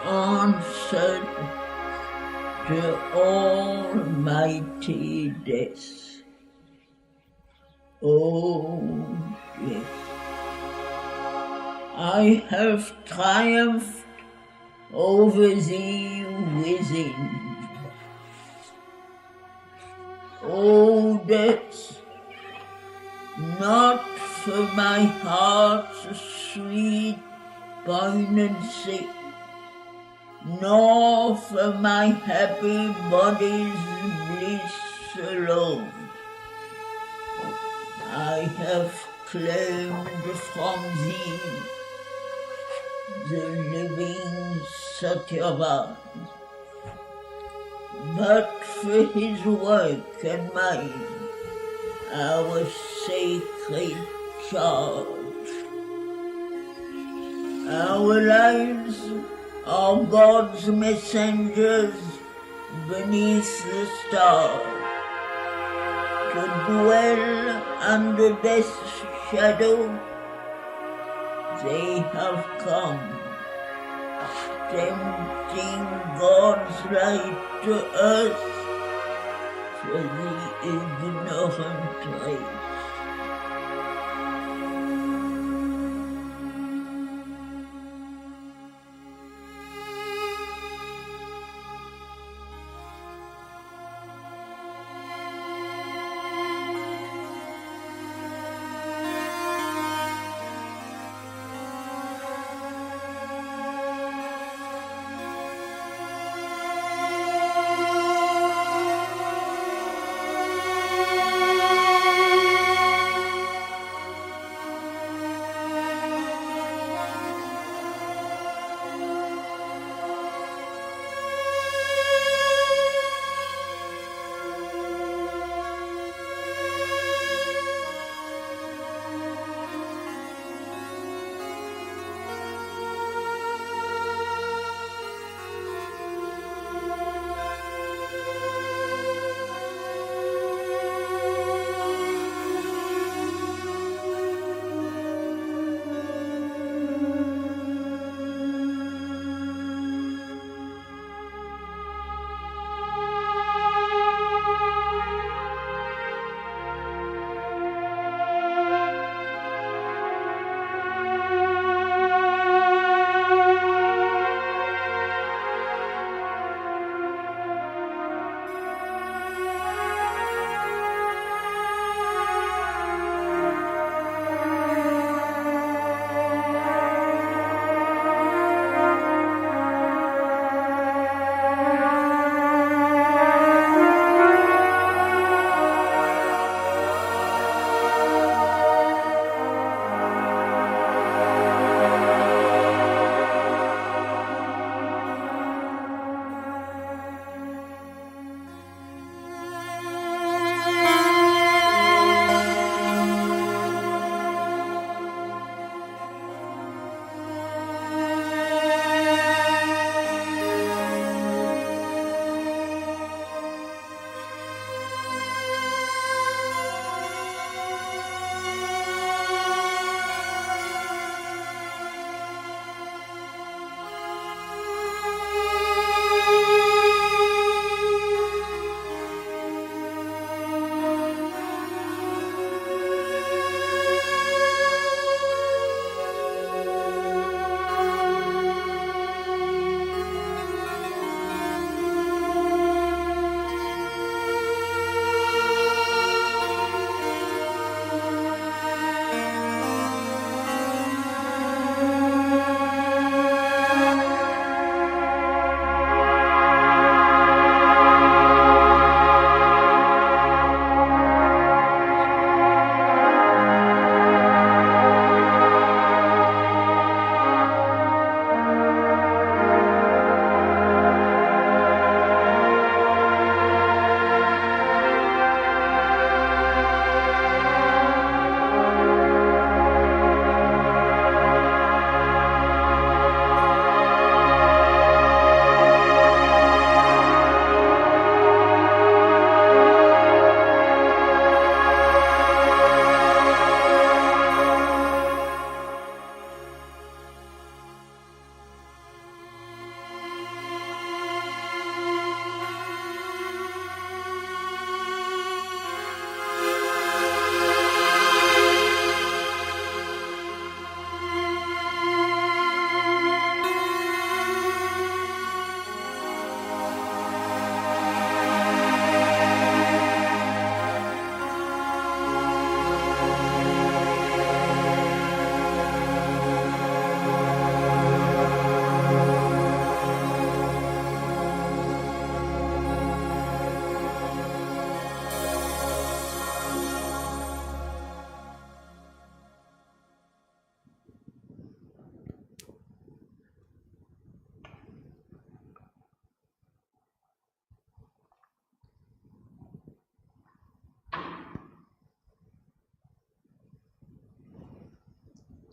answered to almighty death. Oh, death, I have triumphed over thee within. O death, not for my heart's sweet poignancy, nor for my happy body's bliss alone. I have claimed from thee the living Satyavan, but for his work and mine, our sacred charge. Our lives are God's messengers beneath the stars, to dwell under death's shadow. They have come, tempting God's light to earth for the ignorant race.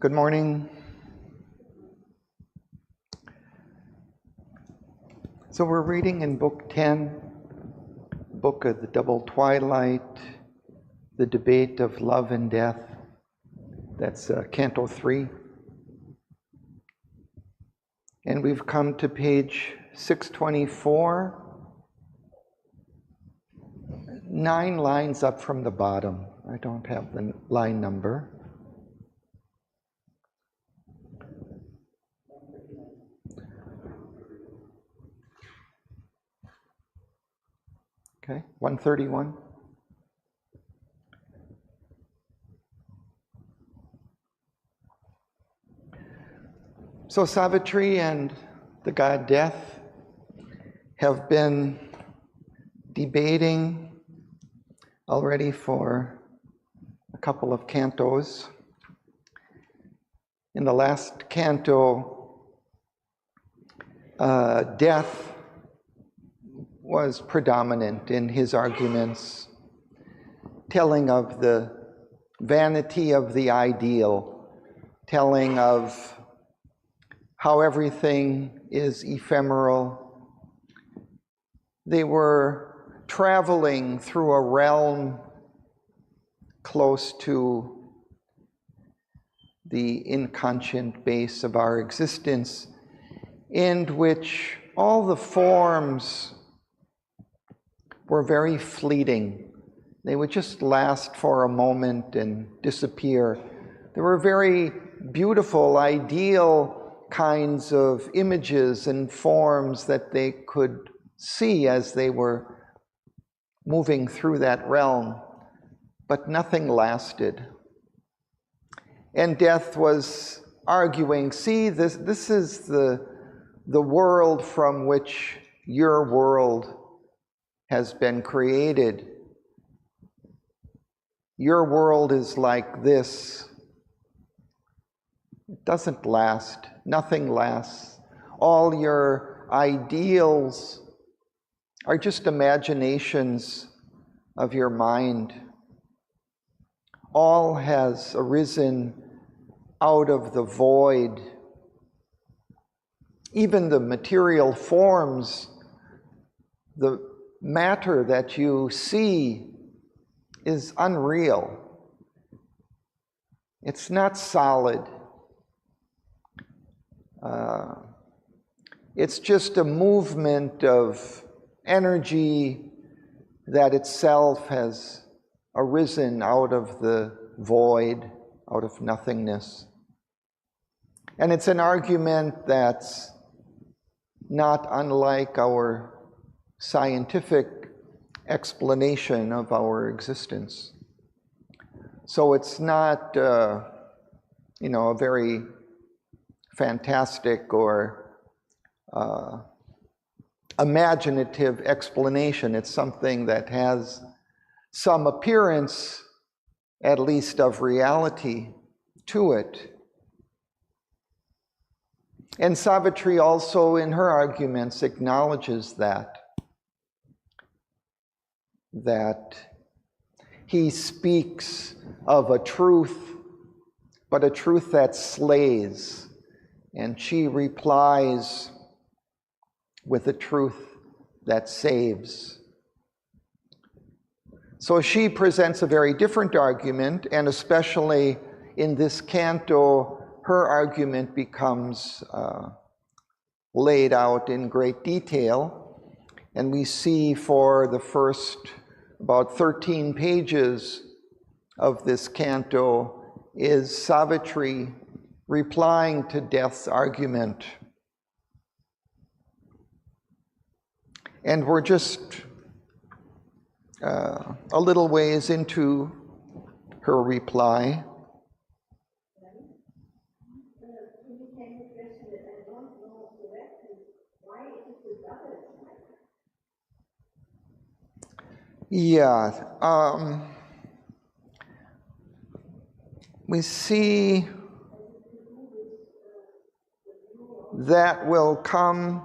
Good morning. So we're reading in Book 10, Book of the Double Twilight, the debate of love and death. That's Canto 3. And we've come to page 624, 9 lines up from the bottom. I don't have the line number. Okay, 131. So Savitri and the god Death have been debating already for a couple of cantos. In the last canto, Death was predominant in his arguments, telling of the vanity of the ideal, telling of how everything is ephemeral. They were traveling through a realm close to the inconscient base of our existence, in which all the forms were very fleeting. They would just last for a moment and disappear. There were very beautiful, ideal kinds of images and forms that they could see as they were moving through that realm, but nothing lasted. And Death was arguing, see, this is the world from which your world has been created. Your world is like this. It doesn't last. Nothing lasts. All your ideals are just imaginations of your mind. All has arisen out of the void. Even the material forms, the matter that you see is unreal. It's not solid. It's just a movement of energy that itself has arisen out of the void, out of nothingness. And it's an argument that's not unlike our scientific explanation of our existence. So it's not, a very fantastic or imaginative explanation. It's something that has some appearance, at least, of reality to it. And Savitri also, in her arguments, acknowledges that he speaks of a truth, but a truth that slays, and she replies with a truth that saves. So she presents a very different argument, and especially in this canto, her argument becomes laid out in great detail. And we see for the first about 13 pages of this canto is Savitri replying to Death's argument. And we're just a little ways into her reply. Yeah, we see that will come.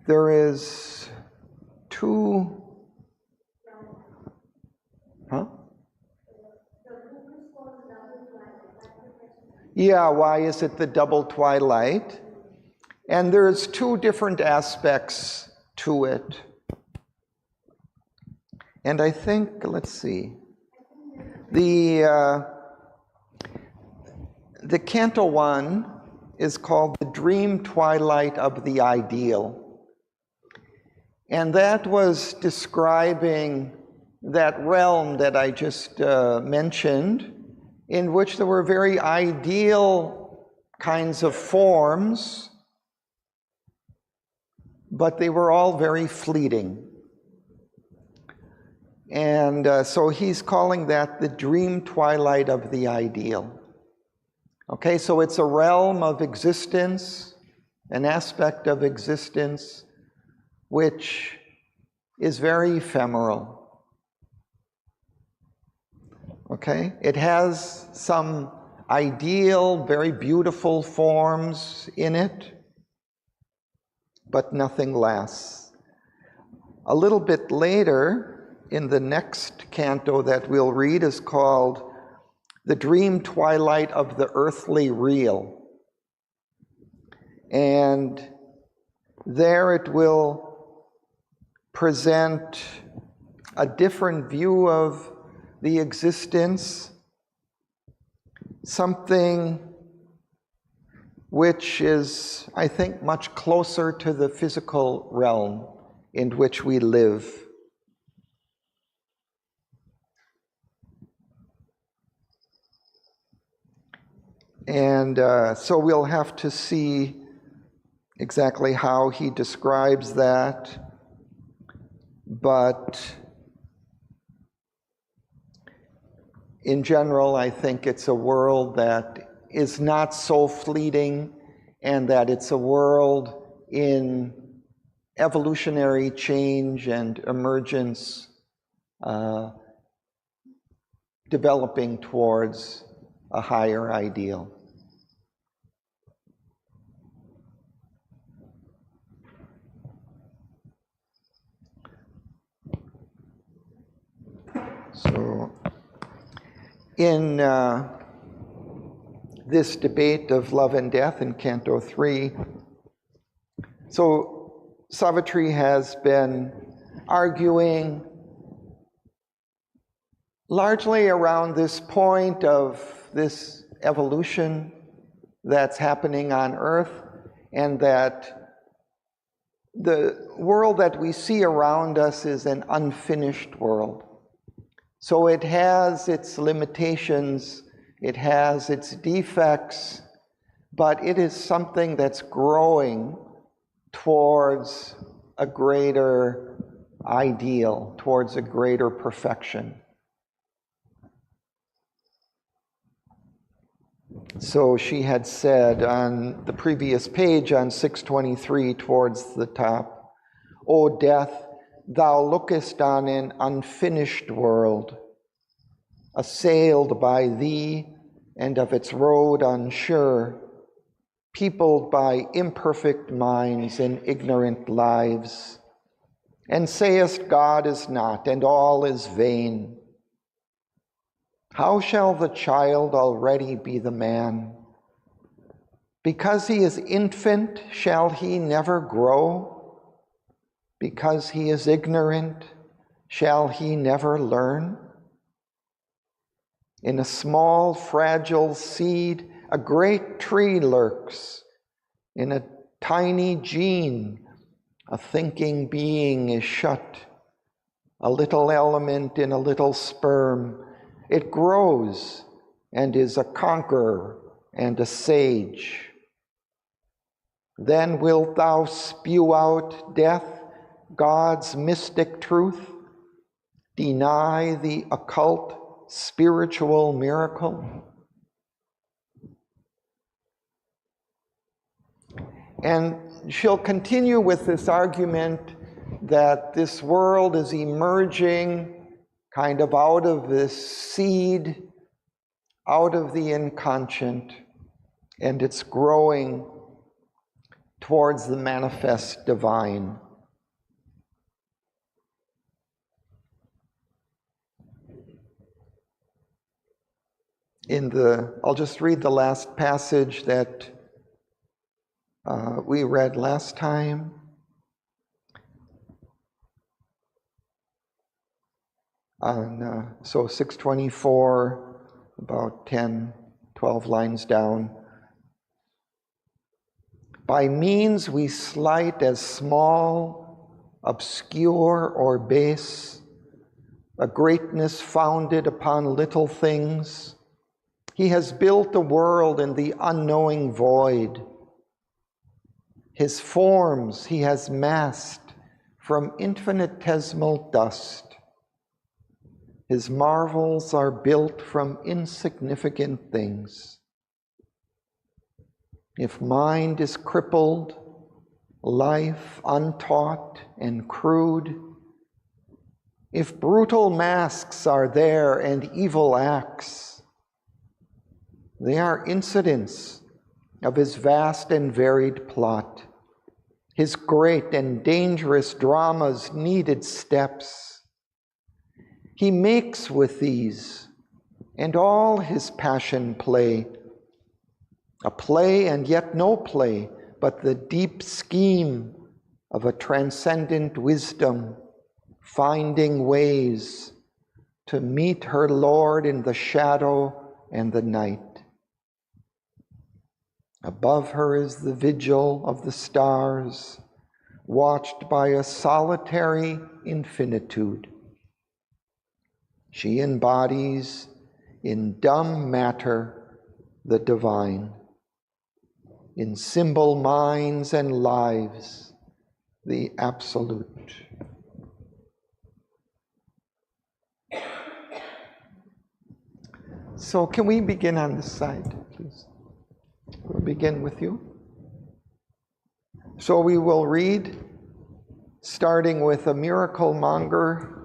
There is two, huh? Yeah, why is it the double twilight? And there's two different aspects to it. And I think, let's see, the Canto 1 is called the Dream Twilight of the Ideal. And that was describing that realm that I just mentioned, in which there were very ideal kinds of forms, but they were all very fleeting. And so he's calling that the dream twilight of the ideal. Okay, so it's a realm of existence, an aspect of existence, which is very ephemeral. Okay, it has some ideal, very beautiful forms in it, but nothing lasts. A little bit later, in the next canto that we'll read, is called The Dream Twilight of the Earthly Real. And there it will present a different view of the existence, something which is, I think, much closer to the physical realm in which we live. And so we'll have to see exactly how he describes that, but in general, I think it's a world that is not so fleeting, and that it's a world in evolutionary change and emergence, developing towards a higher ideal. So, in this debate of love and death in Canto 3, so Savitri has been arguing largely around this point of this evolution that's happening on Earth, and that the world that we see around us is an unfinished world. So it has its limitations, it has its defects, but it is something that's growing towards a greater ideal, towards a greater perfection. So she had said on the previous page, on 623 towards the top, "O death, thou lookest on an unfinished world, assailed by thee and of its road unsure, peopled by imperfect minds and ignorant lives, and sayest God is not, and all is vain. How shall the child already be the man? Because he is infant, shall he never grow? Because he is ignorant, shall he never learn? In a small, fragile seed, a great tree lurks. In a tiny gene, a thinking being is shut. A little element in a little sperm, it grows and is a conqueror and a sage. Then wilt thou spew out, death, God's mystic truth, deny the occult spiritual miracle?" And she'll continue with this argument that this world is emerging kind of out of this seed, out of the inconscient, and it's growing towards the manifest divine. I'll just read the last passage that we read last time. So 624, about 10, 12 lines down. By means we slight as small, obscure, or base, a greatness founded upon little things. He has built a world in the unknowing void. His forms he has massed from infinitesimal dust. His marvels are built from insignificant things. If mind is crippled, life untaught and crude, if brutal masks are there and evil acts, they are incidents of his vast and varied plot. His great and dangerous drama's needed steps. He makes with these and all his passion play, a play and yet no play, but the deep scheme of a transcendent wisdom, finding ways to meet her Lord in the shadow and the night. Above her is the vigil of the stars, watched by a solitary infinitude. She embodies in dumb matter the divine, in symbol minds and lives the absolute. So can we begin on this side, please? We'll begin with you. So we will read, starting with a miracle monger.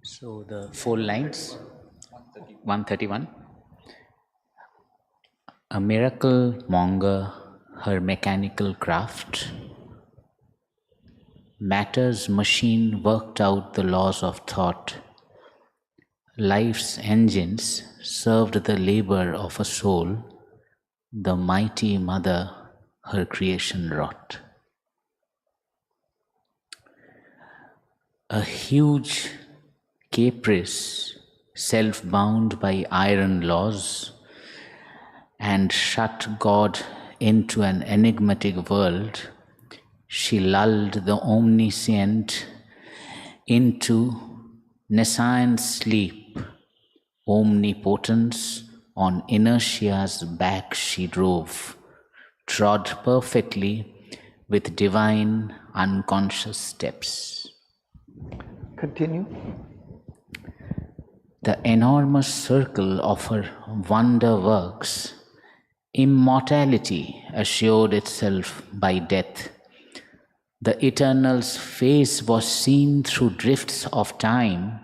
So the 4 lines, 131. A miracle monger, her mechanical craft. Matter's machine worked out the laws of thought. Life's engines served the labor of a soul. The mighty mother her creation wrought. A huge caprice, self-bound by iron laws, and shut God into an enigmatic world, she lulled the omniscient into nescient sleep. Omnipotence on inertia's back she drove, trod perfectly with divine unconscious steps. Continue. The enormous circle of her wonder works, immortality assured itself by death. The Eternal's face was seen through drifts of time.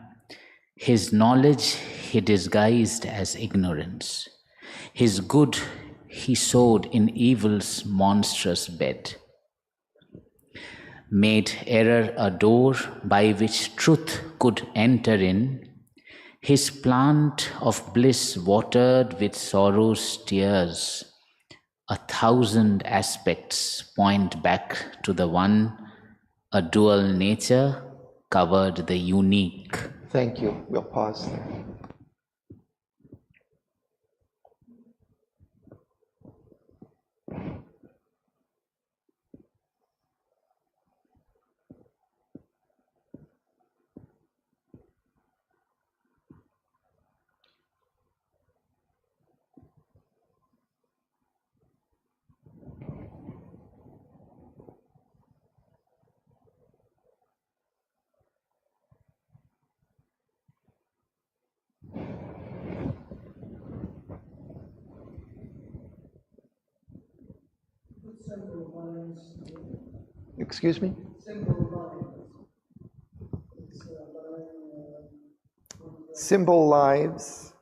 His knowledge he disguised as ignorance. His good he sowed in evil's monstrous bed. Made error a door by which truth could enter in. His plant of bliss watered with sorrow's tears. 1,000 aspects point back to the one. A dual nature covered the unique. Thank you. We'll pause there. Excuse me? Symbol lives.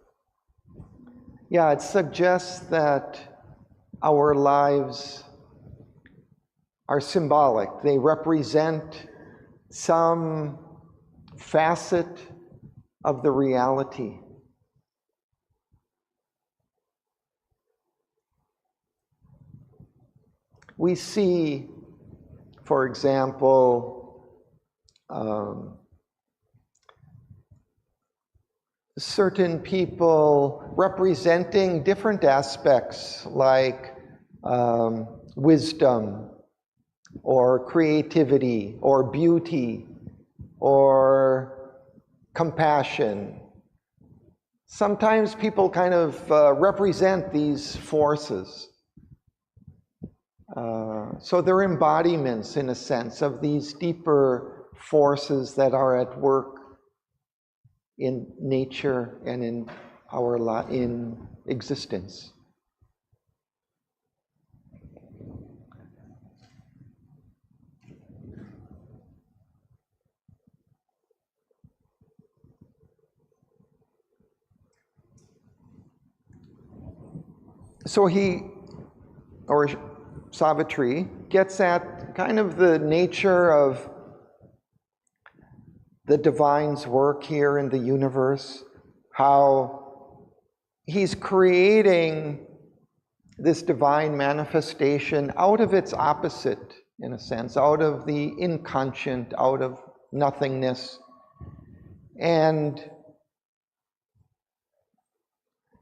Yeah, it suggests that our lives are symbolic. They represent some facet of the reality. We see, for example, certain people representing different aspects like wisdom or creativity or beauty or compassion. Sometimes people kind of represent these forces. So they're embodiments, in a sense, of these deeper forces that are at work in nature and in in existence. So Savitri, gets at kind of the nature of the divine's work here in the universe, how he's creating this divine manifestation out of its opposite, in a sense, out of the inconscient, out of nothingness. And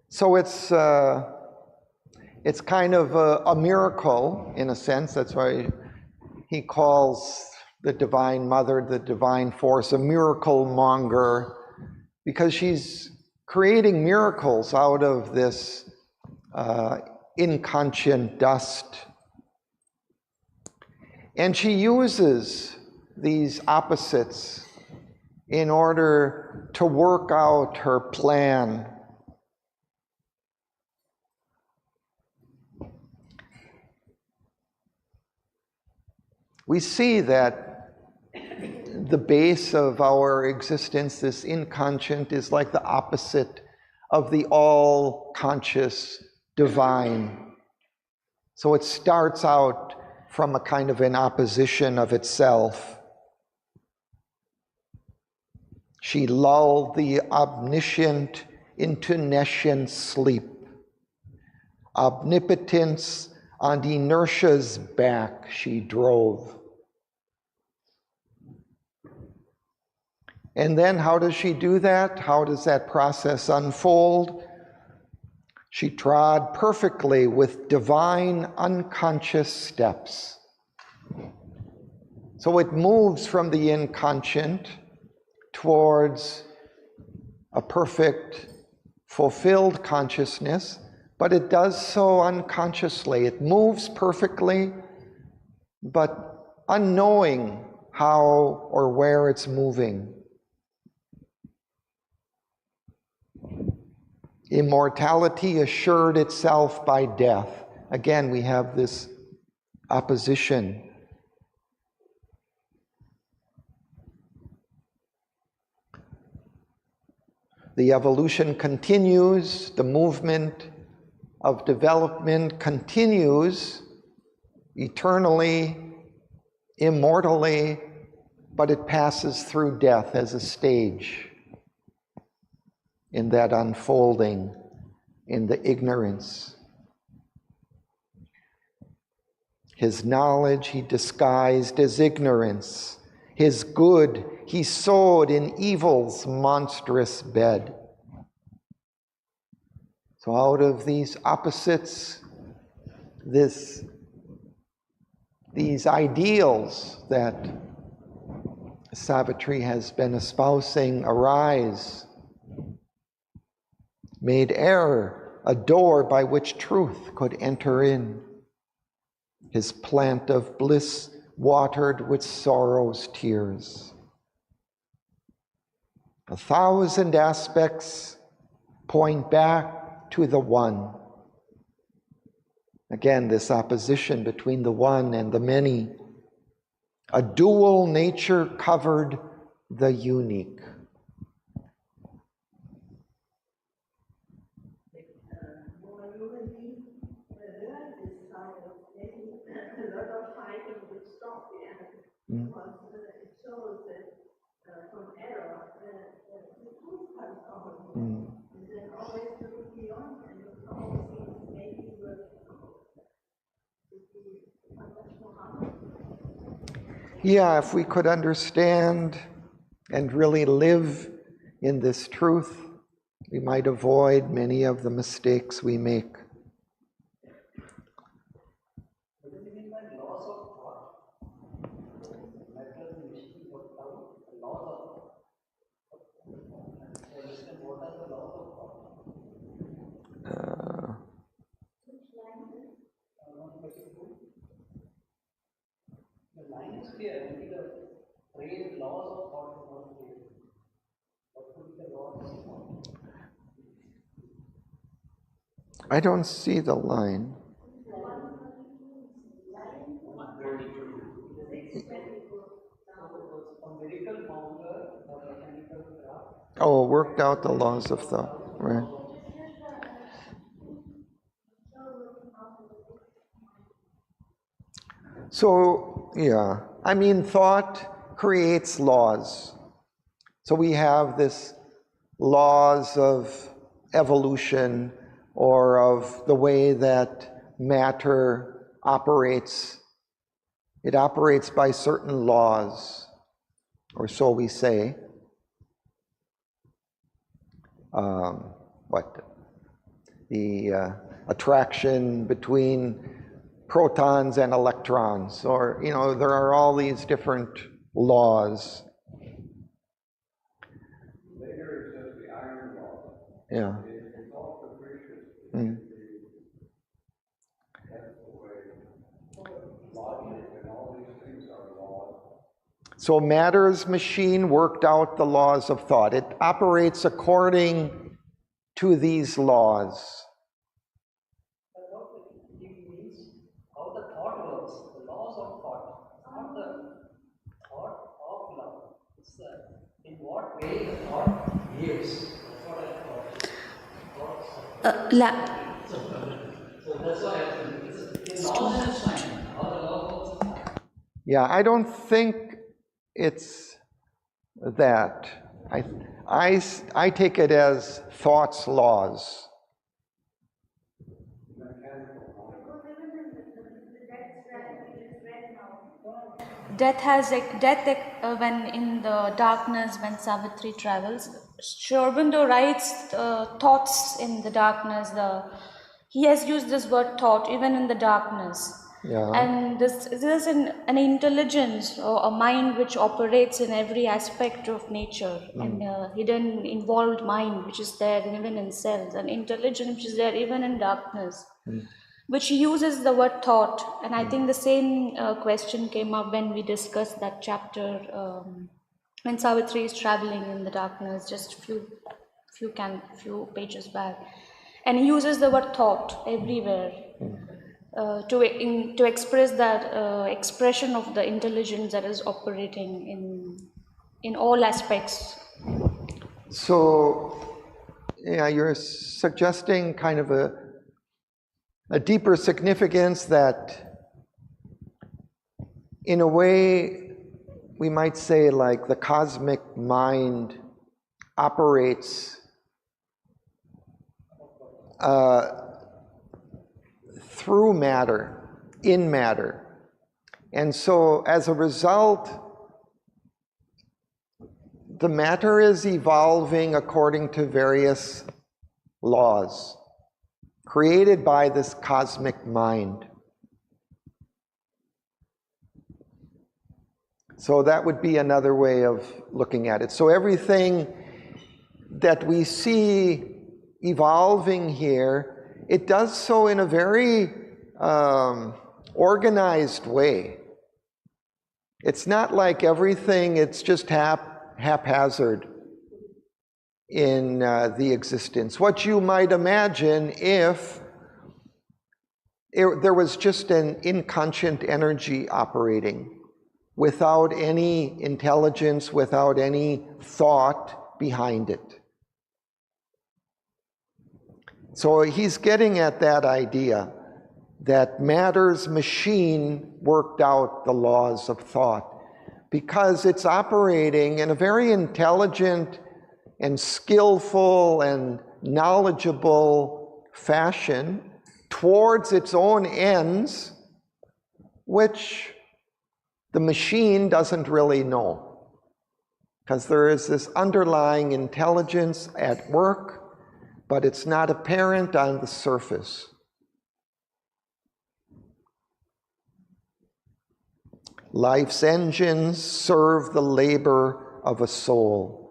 so it's kind of a miracle, in a sense. That's why he calls the Divine Mother, the divine force, a miracle monger, because she's creating miracles out of this inconscient dust. And she uses these opposites in order to work out her plan. We see that the base of our existence, this inconscient, is like the opposite of the all-conscious divine. So it starts out from a kind of an opposition of itself. She lulled the omniscient into nescient sleep. Omnipotence on inertia's back she drove. And then how does she do that? How does that process unfold? She trod perfectly with divine unconscious steps. So it moves from the inconscient towards a perfect, fulfilled consciousness, but it does so unconsciously. It moves perfectly, but unknowing how or where it's moving. Immortality assured itself by death. Again, we have this opposition. The evolution continues, the movement of development continues eternally, immortally, but it passes through death as a stage in that unfolding, in the ignorance. His knowledge he disguised as ignorance. His good he sowed in evil's monstrous bed. So out of these opposites, these ideals that Savitri has been espousing arise. Made error a door by which truth could enter in. His plant of bliss watered with sorrow's tears. 1,000 aspects point back to the one. Again, this opposition between the one and the many. A dual nature covered the unique. Because it shows that from error, the truth comes out. And then always to look beyond and always maybe Yeah, if we could understand and really live in this truth, we might avoid many of the mistakes we make. I don't see the line. Oh, worked out the laws of thought, right? So, yeah, I mean, thought creates laws. So we have this laws of evolution or of the way that matter operates. It operates by certain laws, or so we say. The attraction between protons and electrons, or, you know, there are all these different laws. Yeah. Mm. So matter's machine worked out the laws of thought. It operates according to these laws. How the thought works, the laws of thought, not the thought of love. It's in what way the thought behaves. That's what I thought. So that's why I think it's laws and fine. How the law works. Yeah, I don't think it's that. I take it as thought's laws. When in the darkness, when Savitri travels, Sri Aurobindo writes thoughts in the darkness. He has used this word thought even in the darkness. Yeah. And this is an intelligence or a mind which operates in every aspect of nature, and hidden involved mind which is there even in cells, and intelligence which is there even in darkness. Which uses the word thought, and I think the same question came up when we discussed that chapter when Savitri is traveling in the darkness, just few pages back, and he uses the word thought everywhere to express that expression of the intelligence that is operating in all aspects. So, yeah, you're suggesting kind of a deeper significance that, in a way, we might say like the cosmic mind operates through matter, in matter. And so as a result, the matter is evolving according to various laws created by this cosmic mind. So that would be another way of looking at it. So everything that we see evolving here, it does so in a very organized way. It's not like everything, it's just haphazard in the existence. What you might imagine if there was just an inconscient energy operating without any intelligence, without any thought behind it. So he's getting at that idea that matter's machine worked out the laws of thought because it's operating in a very intelligent and skillful and knowledgeable fashion towards its own ends, which the machine doesn't really know, because there is this underlying intelligence at work, but it's not apparent on the surface. Life's engines serve the labor of a soul.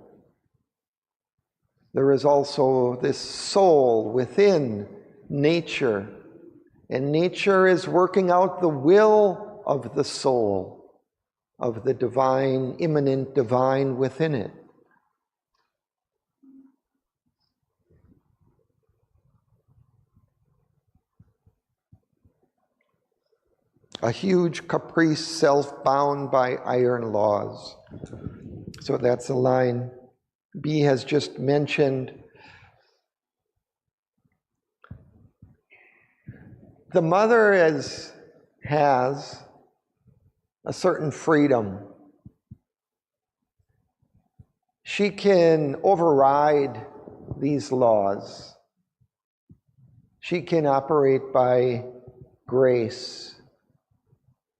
There is also this soul within nature, and nature is working out the will of the soul, of the divine, immanent divine within it. A huge caprice self-bound by iron laws. So that's a line B has just mentioned. The mother has a certain freedom. She can override these laws. She can operate by grace,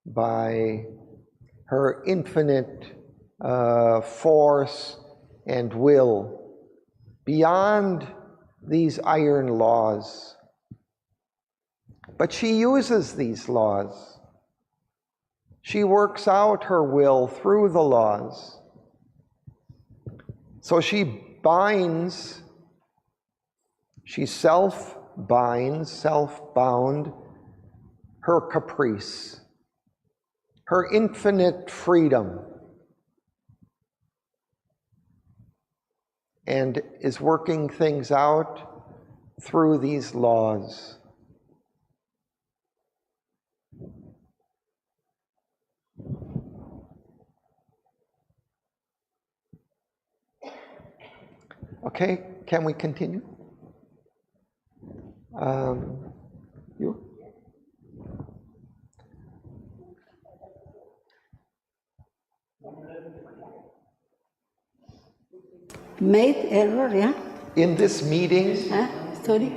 by her infinite force and will, beyond these iron laws. But she uses these laws. She works out her will through the laws. So she binds, she self-binds, self-bound her caprice, her infinite freedom, and is working things out through these laws. Okay, can we continue? You? Made error, yeah? In this meeting, Sorry?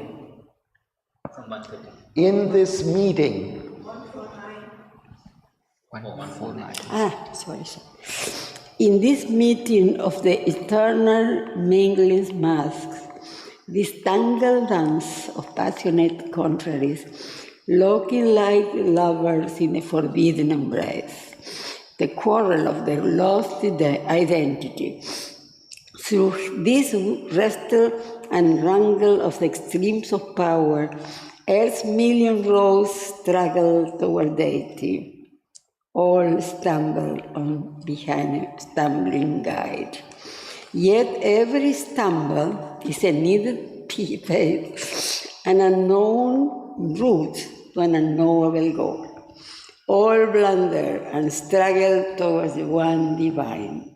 in this meeting, 149. Sorry. In this meeting of the eternal mingling masks, this tangled dance of passionate contraries, looking like lovers in a forbidden embrace, the quarrel of their lost identity. Through this wrestle and wrangle of the extremes of power, Earth's million rows struggle toward deity. All stumble on behind a stumbling guide. Yet every stumble is a needed path, an unknown route to an unknowable goal. All blunder and struggle towards the one divine.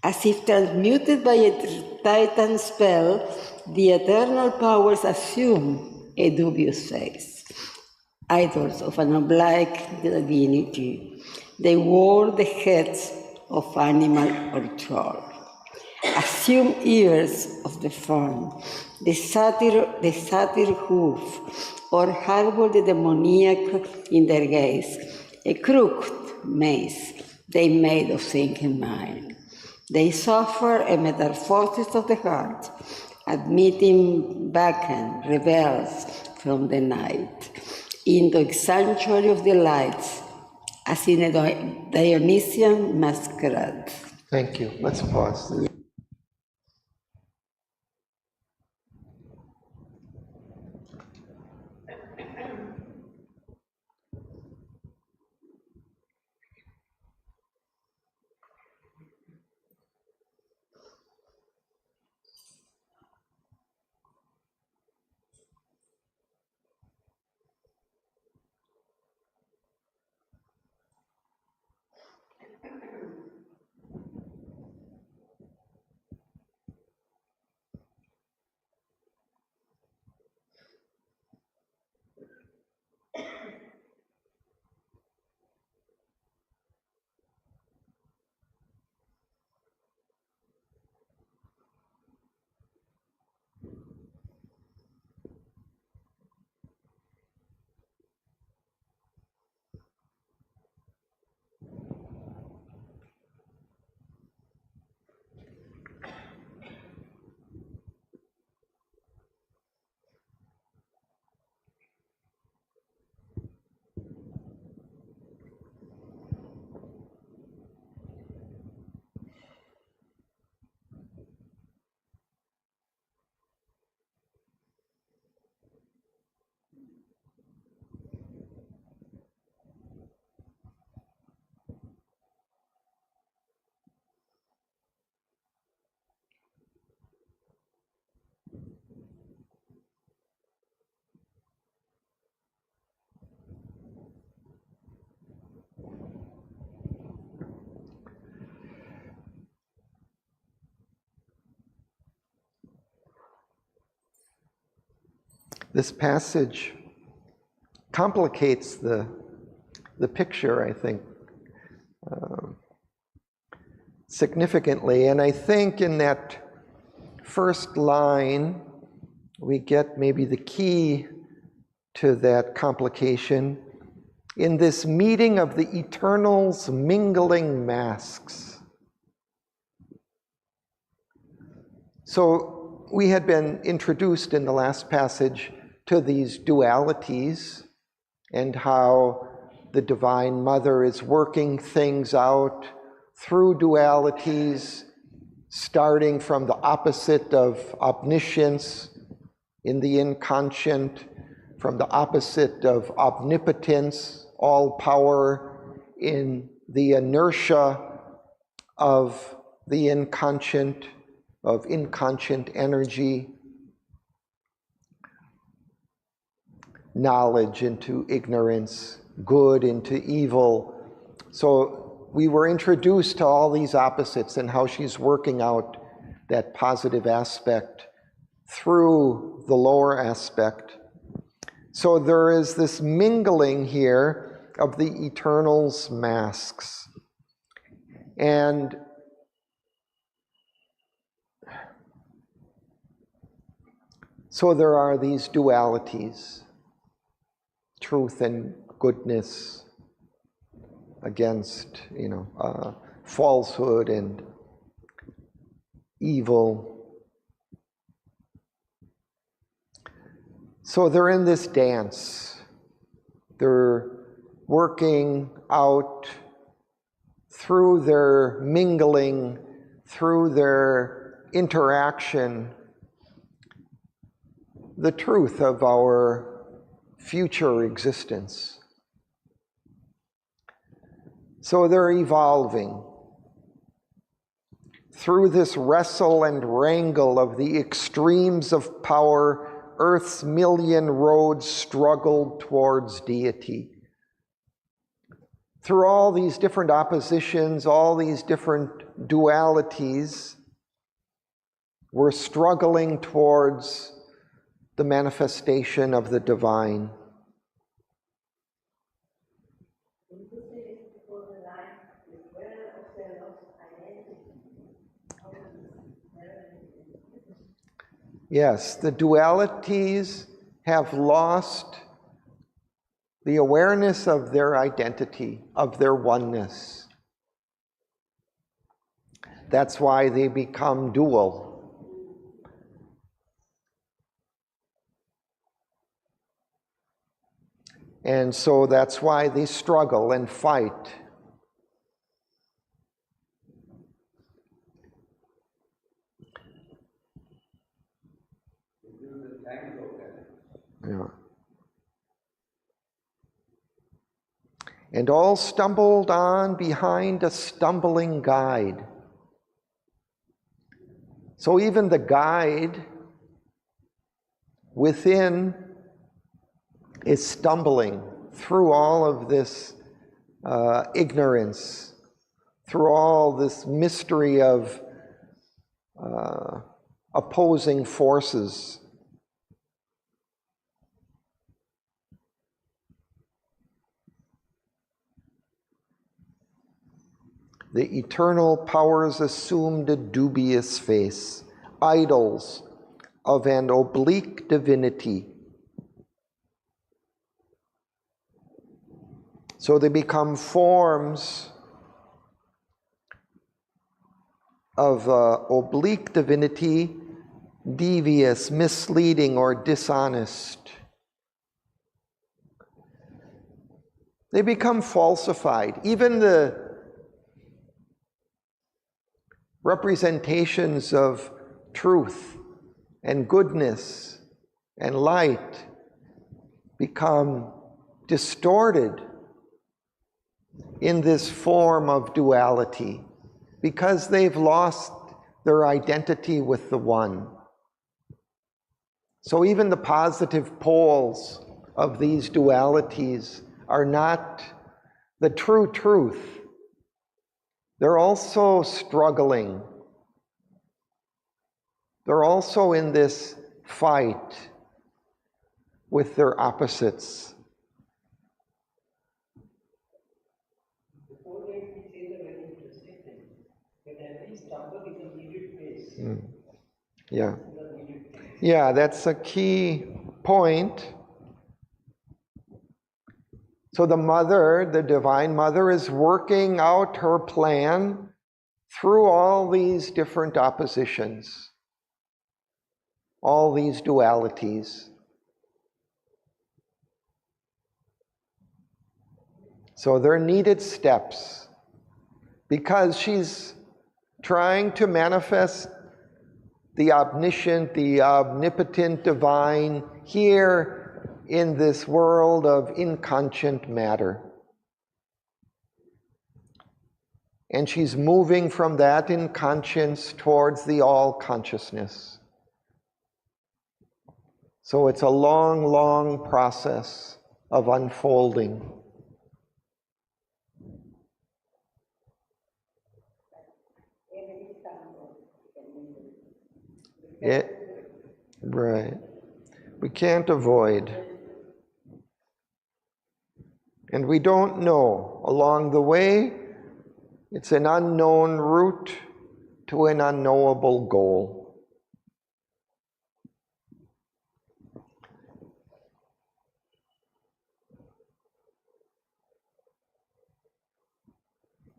As if transmuted by a titan spell, the eternal powers assume a dubious face. Idols of an oblique divinity, they wore the heads of animal or troll. Assume ears of the fawn, the satyr hoof, or harbor the demoniac in their gaze, a crooked maze they made of thinking mind. They suffer a metamorphosis of the heart, admitting beckon, rebels from the night, into a sanctuary of the lights, as in a Dionysian masquerade. thank you. Let's pause. this passage complicates the picture, I think, significantly. And I think in that first line, we get maybe the key to that complication. In this meeting of the Eternal's mingling masks. So we had been introduced in the last passage to these dualities and how the Divine Mother is working things out through dualities, starting from the opposite of omniscience in the inconscient, from the opposite of omnipotence, all power, in the inertia of the inconscient, of inconscient energy, knowledge into ignorance, good into evil. So we were introduced to all these opposites and how she's working out that positive aspect through the lower aspect. So there is this mingling here of the Eternal's masks. And so there are these dualities, truth and goodness against, falsehood and evil. So they're in this dance. They're working out through their mingling, through their interaction, the truth of our future existence. So they're evolving through this wrestle and wrangle of the extremes of power. Earth's million roads struggled towards deity. Through all these different oppositions, all these different dualities, we're struggling towards the manifestation of the divine. Yes, the dualities have lost the awareness of their identity, of their oneness. That's why they become dual. And so that's why they struggle and fight. Yeah. And all stumbled on behind a stumbling guide. So even the guide within is stumbling through all of this ignorance, through all this mystery of opposing forces. The eternal powers assumed a dubious face, idols of an oblique divinity. So they become forms of oblique divinity, devious, misleading, or dishonest. They become falsified. Even the representations of truth and goodness and light become distorted in this form of duality because they've lost their identity with the one. So even the positive poles of these dualities are not the true truth. They're also struggling. They're also in this fight with their opposites. Before that, we say the very interesting thing that every stumble is a needed phase. Yeah. Yeah, that's a key point. So the mother, the Divine Mother, is working out her plan through all these different oppositions, all these dualities. So they're needed steps because she's trying to manifest the omniscient, the omnipotent divine here in this world of inconscient matter. And she's moving from that inconscience towards the all-consciousness. So it's a long, long process of unfolding. Right. We can't avoid. And we don't know. Along the way, it's an unknown route to an unknowable goal.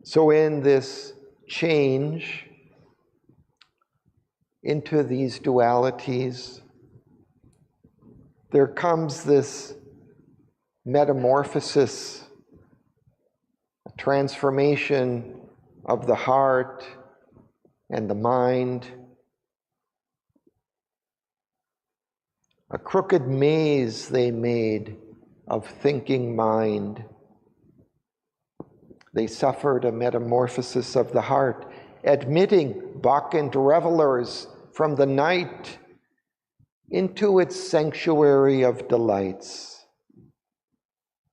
So in this change into these dualities, there comes this metamorphosis, a transformation of the heart and the mind. A crooked maze they made of thinking mind. They suffered a metamorphosis of the heart, admitting Bacchant revelers from the night into its sanctuary of delights,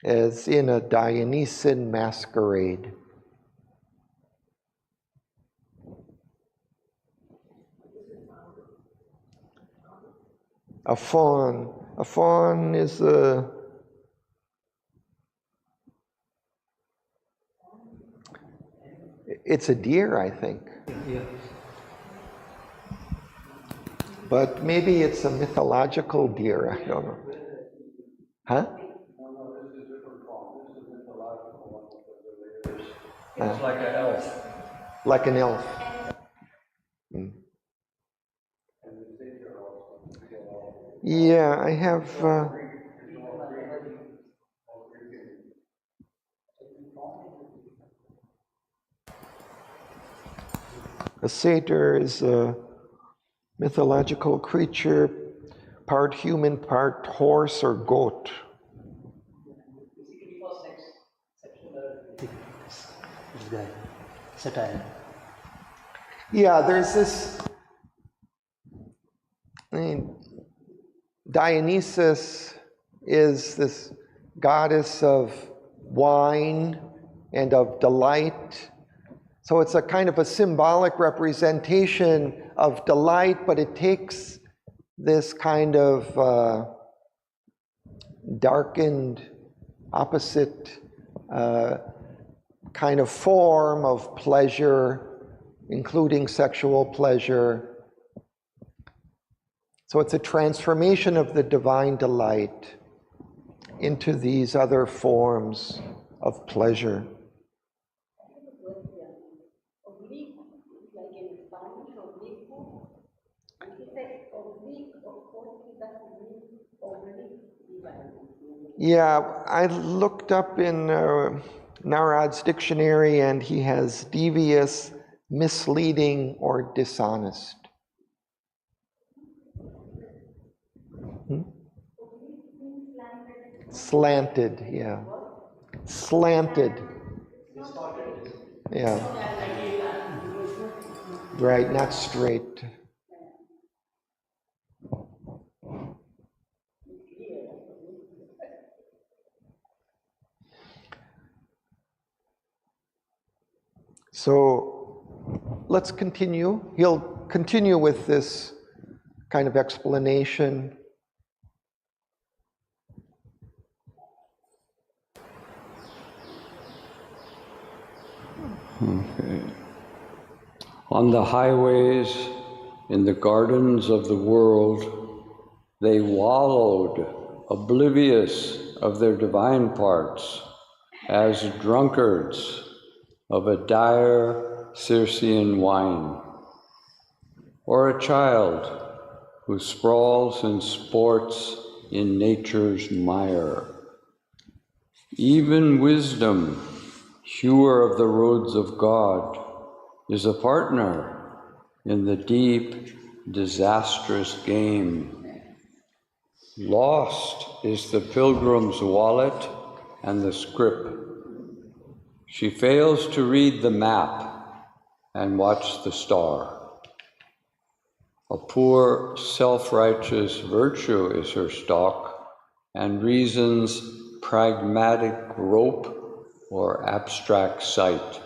as in a Dionysian masquerade. A fawn is it's a deer, I think. Yeah. But maybe it's a mythological deer, I don't know. Huh? It's like an elf. Like an elf. Mm. Yeah, I have. A satyr is a mythological creature, part human, part horse or goat. Basically for sex, sexual this guy, satire. Yeah, there's this. I mean, Dionysus is this goddess of wine and of delight. So it's a kind of a symbolic representation of delight, but it takes this kind of darkened, opposite kind of form of pleasure, including sexual pleasure. So it's a transformation of the divine delight into these other forms of pleasure. Yeah, I looked up in Narod's dictionary and he has devious, misleading, or dishonest. Slanted, yeah. Slanted. Yeah. Right, not straight. So let's continue. He'll continue with this kind of explanation. Okay. On the highways, in the gardens of the world, they wallowed, oblivious of their divine parts, as drunkards of a dire Circean wine, or a child who sprawls and sports in nature's mire. Even wisdom, hewer of the roads of God, is a partner in the deep, disastrous game. Lost is the pilgrim's wallet and the scrip. She fails to read the map and watch the star. A poor, self-righteous virtue is her stock, and reason's pragmatic rope or abstract sight,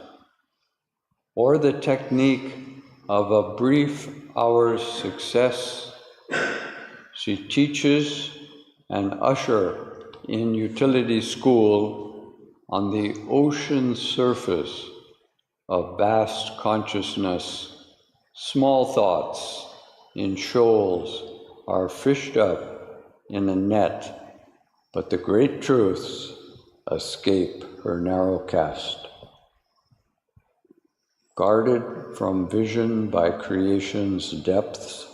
or the technique of a brief hour's success. She teaches an usher in utility school on the ocean surface of vast consciousness. Small thoughts in shoals are fished up in a net, but the great truths escape her narrow cast. Guarded from vision by creation's depths,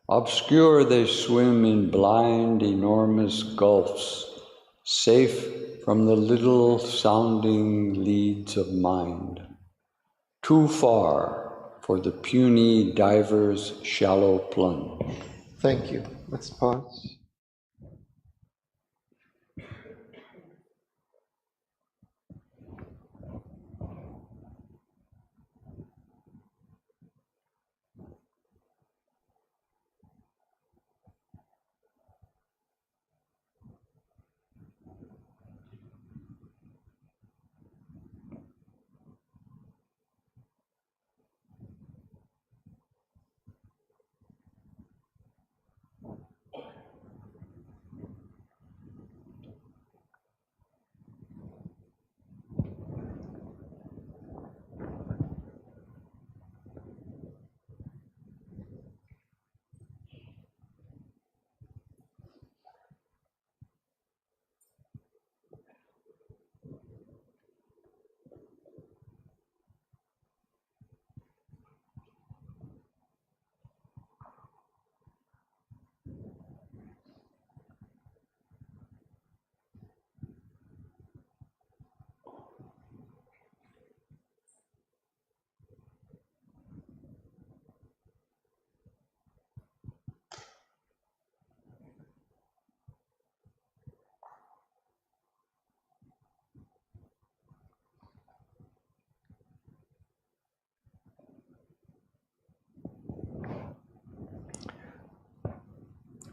obscure they swim in blind, enormous gulfs, safe from the little sounding leads of mind, too far for the puny diver's shallow plunge. Thank you. Let's pause.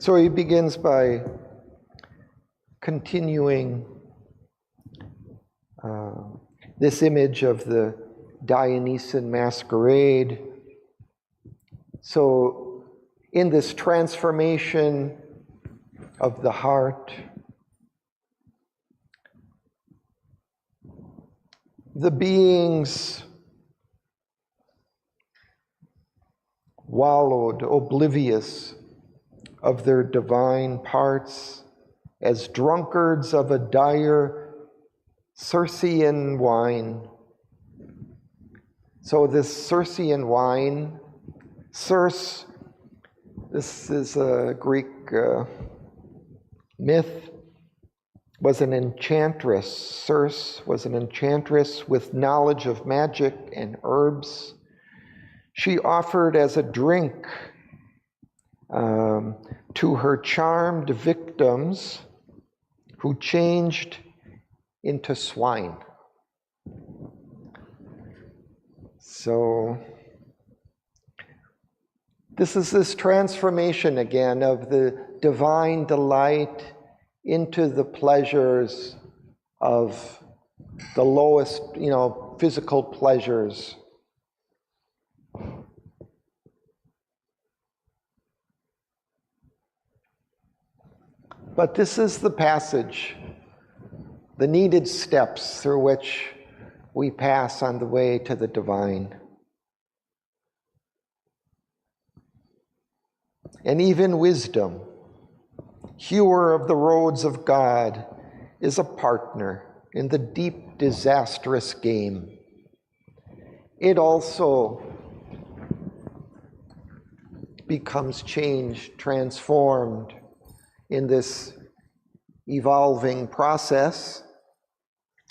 So he begins by continuing this image of the Dionysian masquerade. So in this transformation of the heart, the beings wallowed, oblivious of their divine parts, as drunkards of a dire Circean wine. So this Circean wine, Circe, this is a Greek myth, was an enchantress. Circe was an enchantress with knowledge of magic and herbs. She offered as a drink to her charmed victims who changed into swine. So this is this transformation again of the divine delight into the pleasures of the lowest, physical pleasures. But this is the passage, the needed steps through which we pass on the way to the divine. And even wisdom, hewer of the roads of God, is a partner in the deep, disastrous game. It also becomes changed, transformed in this evolving process.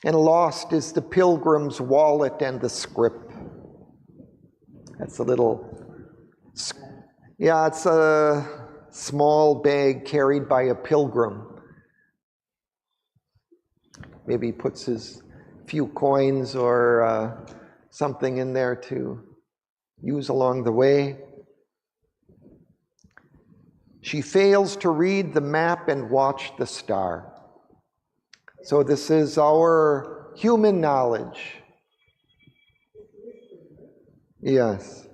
And lost is the pilgrim's wallet and the scrip. That's a little, yeah, it's a small bag carried by a pilgrim. Maybe he puts his few coins or something in there to use along the way. She fails to read the map and watch the star. So this is our human knowledge. Yes.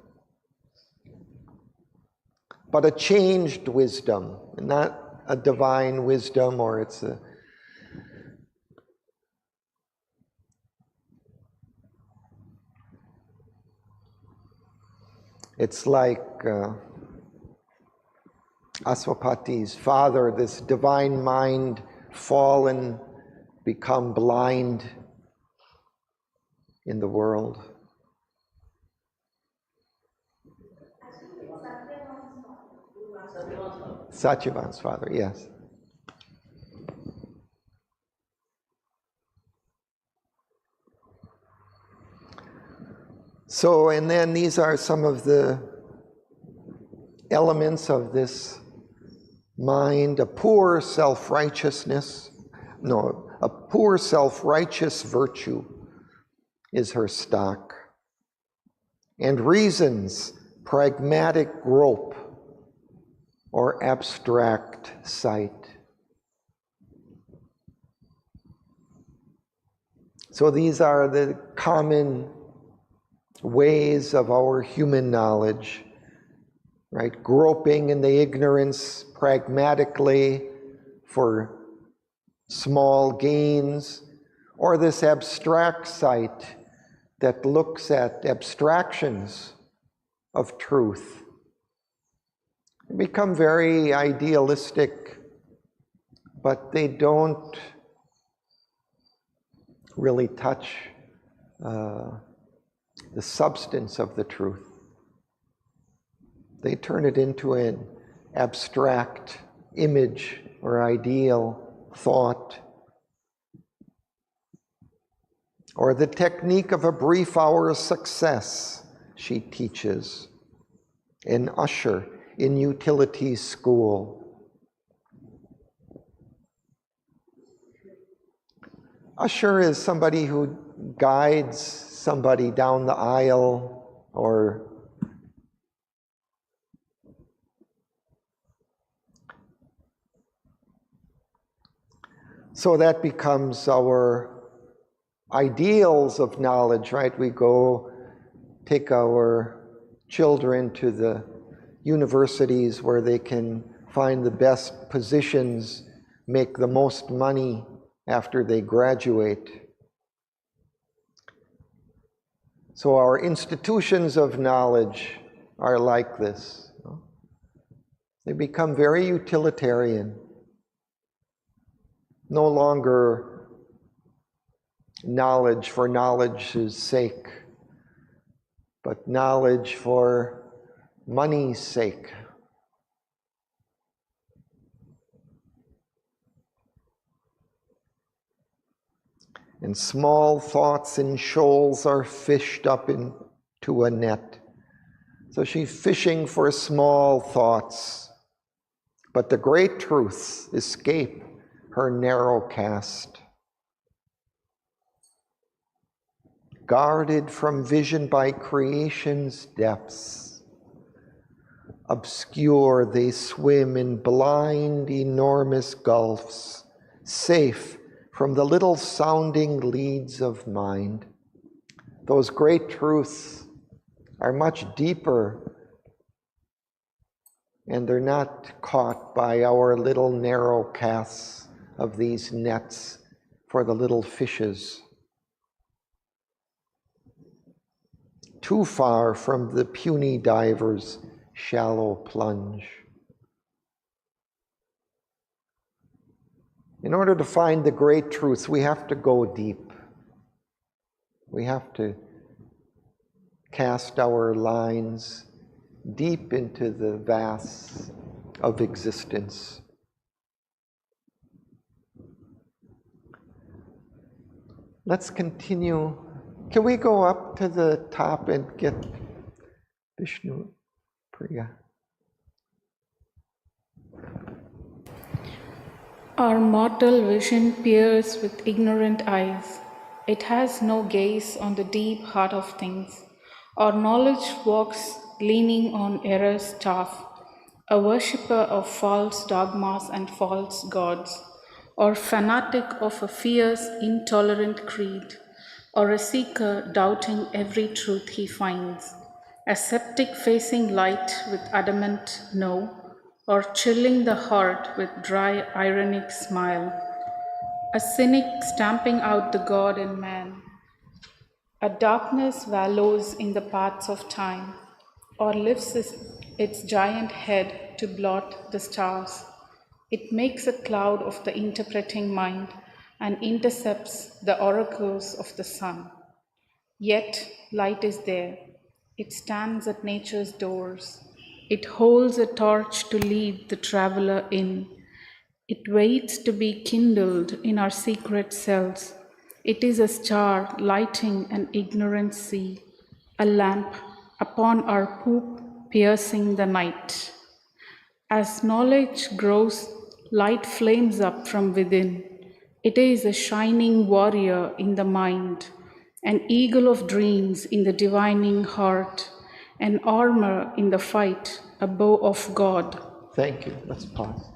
But a changed wisdom, not a divine wisdom, or it's like Aswapati's father, this divine mind, fallen, become blind in the world. Satyavan's father, yes. So, and then these are some of the elements of this mind: a poor self-righteousness. No, a poor self-righteous virtue is her stock. And reason's pragmatic grope or abstract sight. So these are the common ways of our human knowledge, right? Groping in the ignorance pragmatically for small gains, or this abstract sight that looks at abstractions of truth. They become very idealistic, but they don't really touch the substance of the truth. They turn it into an abstract image or ideal thought, or the technique of a brief hour's success, she teaches, an usher in utility school. Usher is somebody who guides somebody down the aisle, or so that becomes our ideals of knowledge, right? We go take our children to the universities where they can find the best positions, make the most money after they graduate. So our institutions of knowledge are like this. They become very utilitarian. No longer knowledge for knowledge's sake, but knowledge for money's sake. And small thoughts in shoals are fished up into a net. So she's fishing for small thoughts, but the great truths escape her narrow cast. Guarded from vision by creation's depths, obscure they swim in blind, enormous gulfs, safe from the little sounding leads of mind. Those great truths are much deeper, and they're not caught by our little narrow casts of these nets for the little fishes. too far from the puny diver's shallow plunge. In order to find the great truths, we have to go deep. We have to cast our lines deep into the vast of existence. Let's continue. Can we go up to the top and get Vishnu Priya? Our mortal vision peers with ignorant eyes. It has no gaze on the deep heart of things. Our knowledge walks leaning on error's staff, a worshipper of false dogmas and false gods, or fanatic of a fierce, intolerant creed, or a seeker doubting every truth he finds, a skeptic facing light with adamant no, or chilling the heart with dry, ironic smile, a cynic stamping out the God in man. A darkness wallows in the paths of time, or lifts its giant head to blot the stars. It makes a cloud of the interpreting mind and intercepts the oracles of the sun. Yet light is there. It stands at nature's doors. It holds a torch to lead the traveler in. It waits to be kindled in our secret cells. It is a star lighting an ignorant sea, a lamp upon our poop piercing the night. As knowledge grows, light flames up from within. It is a shining warrior in the mind, an eagle of dreams in the divining heart, an armor in the fight, a bow of God. Thank you. Let's pause.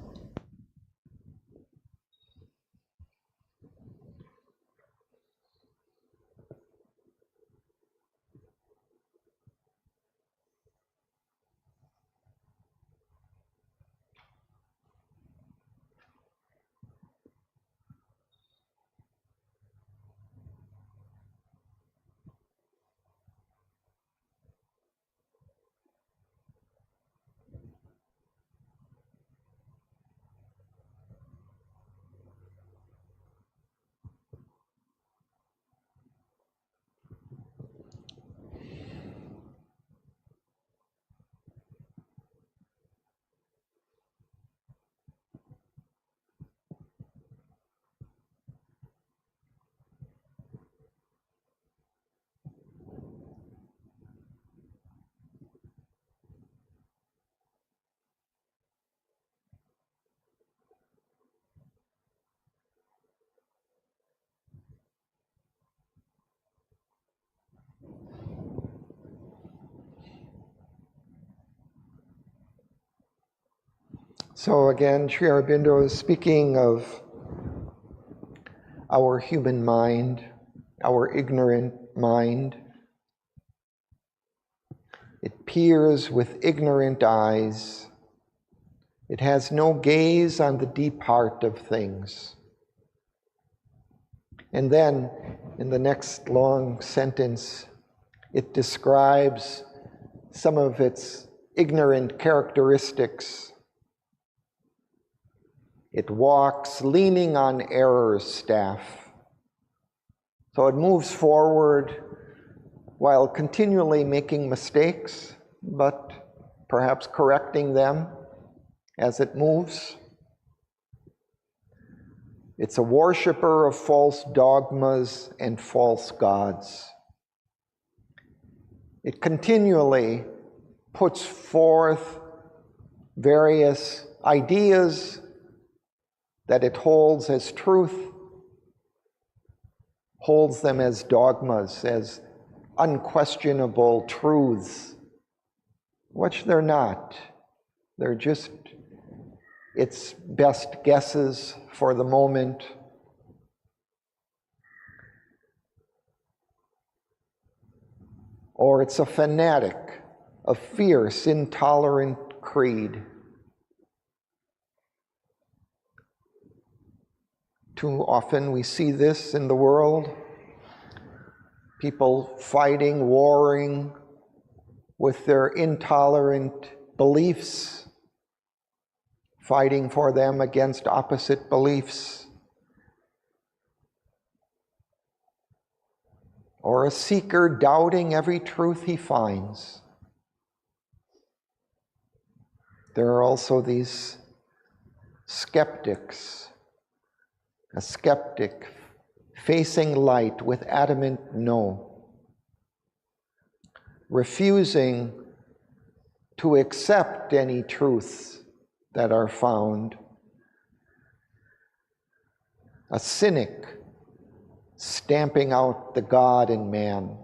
So again, Sri Aurobindo is speaking of our human mind, our ignorant mind. It peers with ignorant eyes. It has no gaze on the deep heart of things. And then, in the next long sentence, it describes some of its ignorant characteristics. It walks leaning on error's staff. So it moves forward while continually making mistakes, but perhaps correcting them as it moves. It's a worshiper of false dogmas and false gods. It continually puts forth various ideas that it holds as truth, holds them as dogmas, as unquestionable truths, which they're not. They're just its best guesses for the moment. Or it's a fanatic, a fierce, intolerant creed. Too often we see this in the world. People fighting, warring with their intolerant beliefs, fighting for them against opposite beliefs, or a seeker doubting every truth he finds. There are also these skeptics, a skeptic facing light with adamant no, refusing to accept any truths that are found. A cynic stamping out the God in man.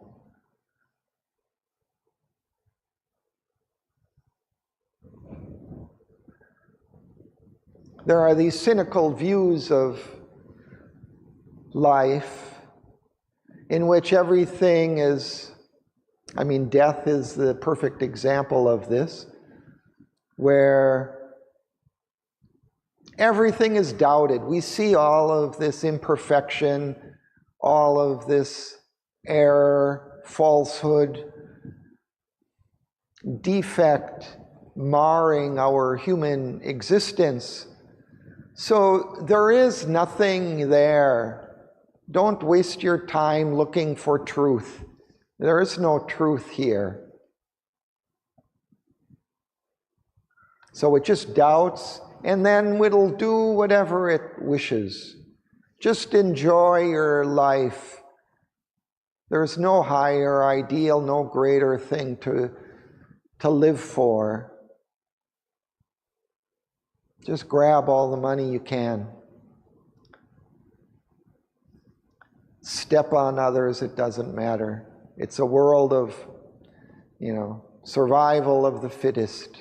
There are these cynical views of life in which everything is, death is the perfect example of this, where everything is doubted. We see all of this imperfection, all of this error, falsehood, defect, marring our human existence. So there is nothing there. Don't waste your time looking for truth. There is no truth here. So it just doubts, and then it'll do whatever it wishes. Just enjoy your life. There's no higher ideal, no greater thing to live for. Just grab all the money you can. Step on others, it doesn't matter. It's a world of, survival of the fittest.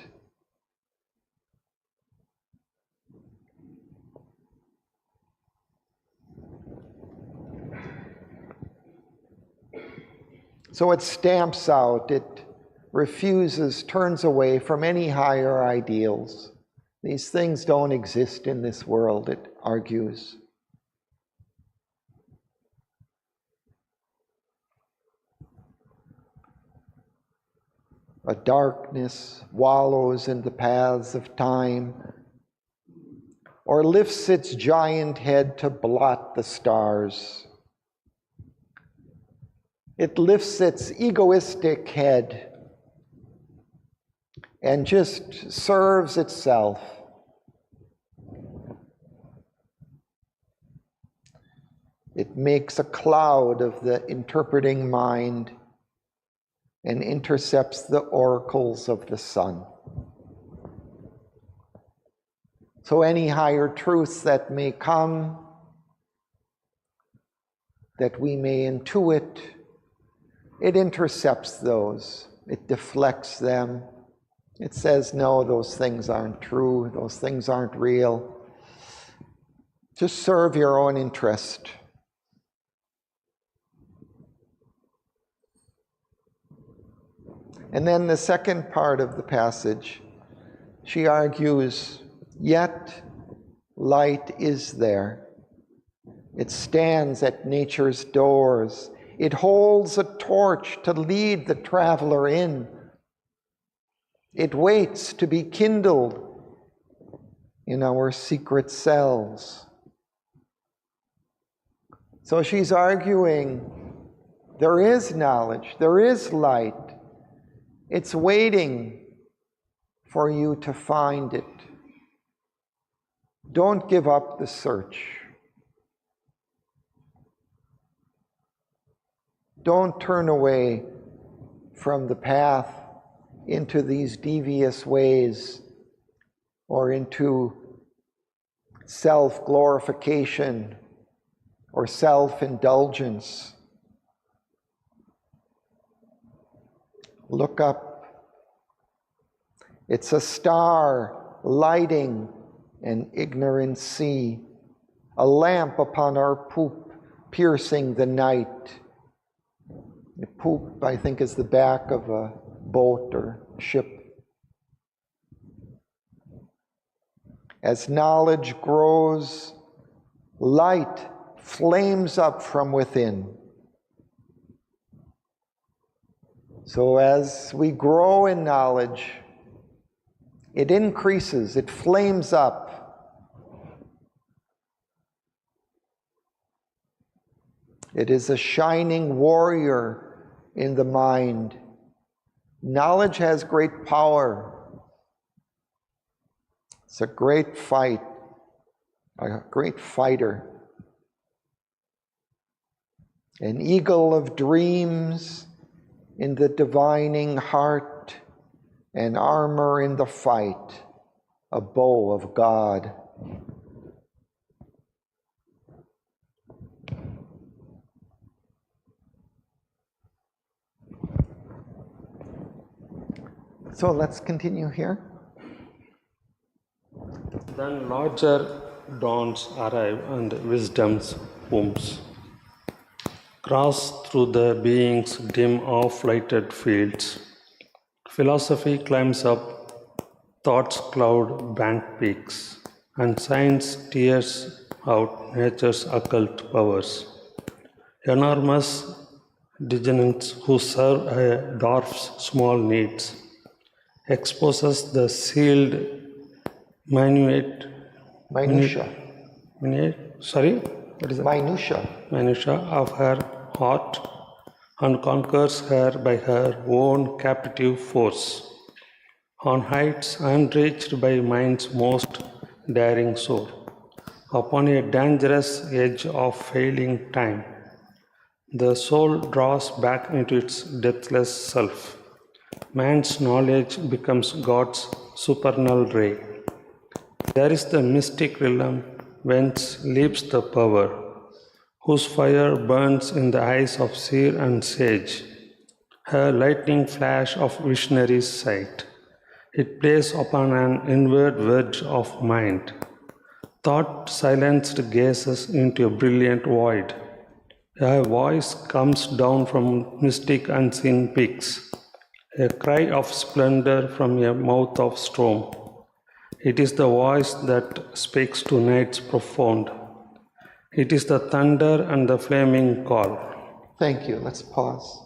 So it stamps out, it refuses, turns away from any higher ideals. These things don't exist in this world, it argues. A darkness wallows in the paths of time, or lifts its giant head to blot the stars. It lifts its egoistic head and just serves itself. It makes a cloud of the interpreting mind and intercepts the oracles of the sun. So any higher truths that may come, that we may intuit, it intercepts those. It deflects them. It says, no, those things aren't true. Those things aren't real. Just serve your own interest. And then the second part of the passage, she argues, yet light is there. It stands at nature's doors. It holds a torch to lead the traveler in. It waits to be kindled in our secret cells. So she's arguing, there is knowledge, there is light. It's waiting for you to find it. Don't give up the search. Don't turn away from the path into these devious ways or into self-glorification or self-indulgence. Look up. It's a star lighting an ignorant sea, a lamp upon our poop piercing the night. The poop, I think, is the back of a boat or ship. As knowledge grows, light flames up from within. So as we grow in knowledge, it increases, it flames up. It is a shining warrior in the mind. Knowledge has great power. It's a great fight, a great fighter. An eagle of dreams in the divining heart, an armor in the fight, a bow of God. So let's continue here. Then larger dawns arrive and wisdom's wombs cross through the being's dim off-lighted fields. Philosophy climbs up thought's cloud bank peaks, and science tears out nature's occult powers. Enormous degenerates who serve a dwarf's small needs exposes the sealed minutia of her heart and conquers her by her own captive force. On heights unreached by mind's most daring soar, upon a dangerous edge of failing time, the soul draws back into its deathless self. Man's knowledge becomes God's supernal ray. There is the mystic realm whence leaps the power, whose fire burns in the eyes of seer and sage, her lightning flash of visionary's sight. It plays upon an inward verge of mind. Thought silenced gazes into a brilliant void. A voice comes down from mystic unseen peaks, a cry of splendor from a mouth of storm. It is the voice that speaks to nights profound. It is the thunder and the flaming call. Thank you. Let's pause.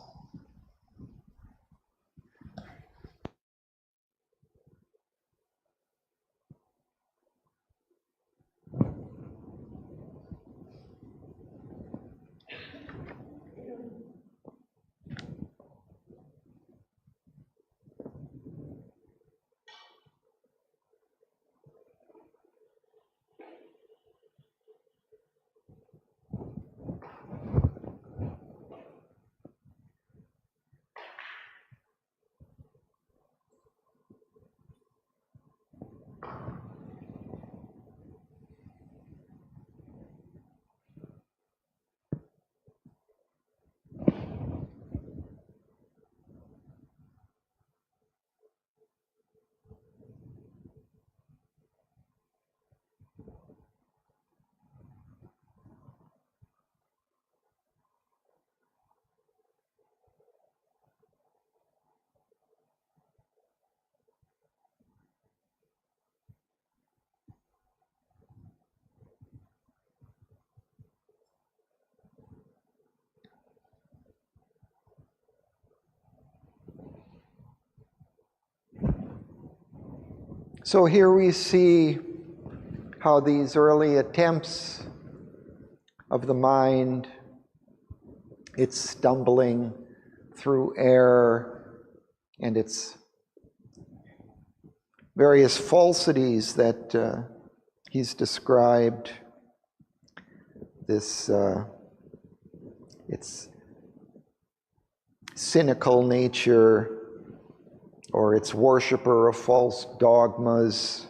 So here we see how these early attempts of the mind, its stumbling through error and its various falsities that he's described, this its cynical nature, or its worshiper of false dogmas.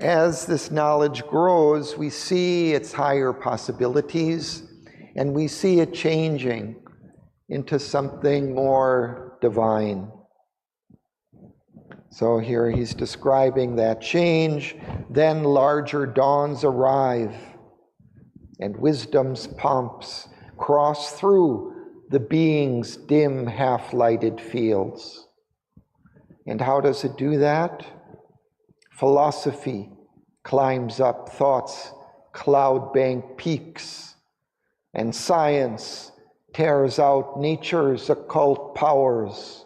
As this knowledge grows, we see its higher possibilities, and we see it changing into something more divine. So here he's describing that change. Then larger dawns arrive, and wisdom's pomps cross through the being's dim, half-lighted fields. And how does it do that? Philosophy climbs up thought's cloud bank peaks, and science tears out nature's occult powers.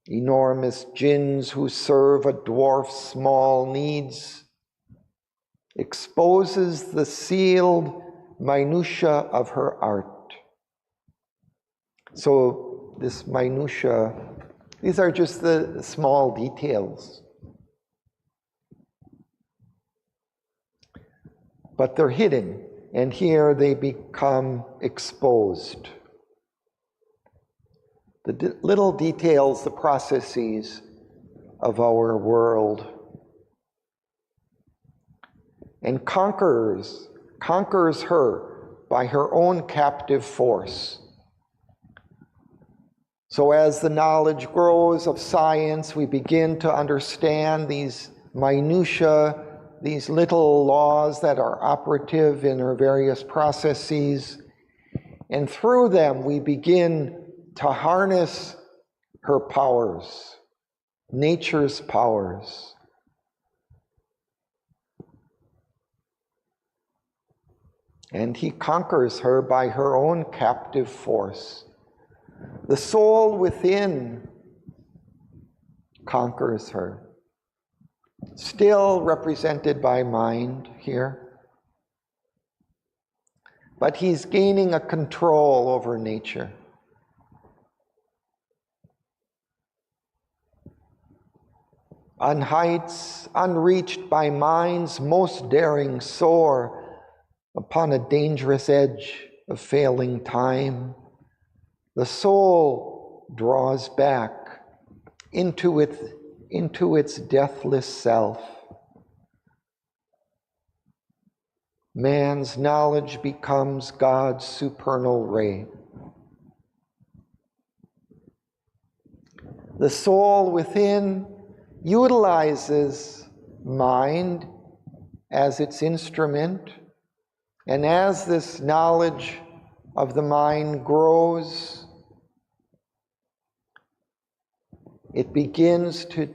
Enormous jinns who serve a dwarf's small needs, exposes the sealed minutia of her art. So this minutia, these are just the small details. But they're hidden, and here they become exposed. The little details, the processes of our world. And conquers her by her own captive force. So as the knowledge grows of science, we begin to understand these minutiae, these little laws that are operative in our various processes. And through them, we begin to harness her powers, nature's powers. And he conquers her by her own captive force. The soul within conquers her, still represented by mind here. But he's gaining a control over nature. On heights unreached by minds most daring soar, upon a dangerous edge of failing time, the soul draws back into its deathless self. Man's knowledge becomes God's supernal ray. The soul within utilizes mind as its instrument, and as this knowledge of the mind grows, it begins to